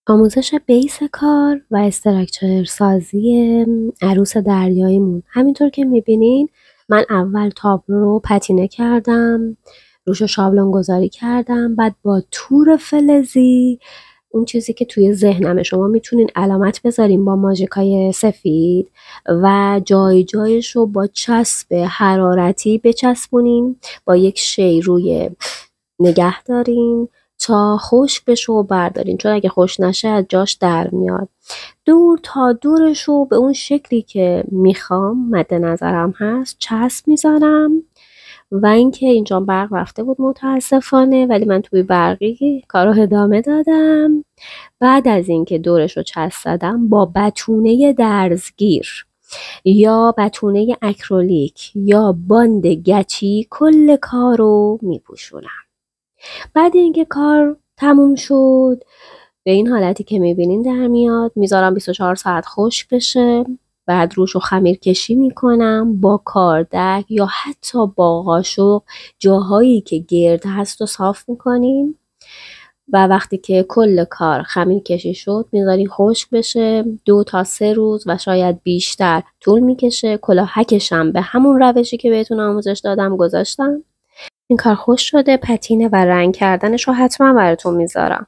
آموزش بیس کار و استراکچر سازی عروس دریاییمون. همینطور که میبینین من اول تابلو رو پتینه کردم، روشو شابلون گذاری کردم، بعد با تور فلزی اون چیزی که توی ذهنمه، شما میتونین علامت بذارین با ماژیکای سفید و جای جایش رو با چسب حرارتی بچسبونین، با یک شی روی نگه دارین تا خشک بشه و بردارین، چون اگه خشک نشه از جاش در میاد. دور تا دورش رو به اون شکلی که میخوام مد نظرم هست چسب میزنم. و اینکه اینجا برق رفته بود متاسفانه، ولی من توی برقی کارو ادامه دادم. بعد از اینکه دورش رو چسب زدم با بتونه درزگیر یا بتونه اکریلیک یا باند گچی کل کار رو میپوشونم. بعد اینکه کار تموم شد به این حالتی که میبینین در میاد، میذارم 24 ساعت خشک بشه. بعد روشو خمیر کشی میکنم با کاردک یا حتی با قاشق، جاهایی که گرد هست رو صاف میکنین و وقتی که کل کار خمیر کشی شد میذارین خشک بشه. 2 تا 3 روز و شاید بیشتر طول میکشه. کلاهکشم به همون روشی که بهتون آموزش دادم گذاشتم. این کار خوش شده. پتینه و رنگ کردنش رو حتما براتون میذارم.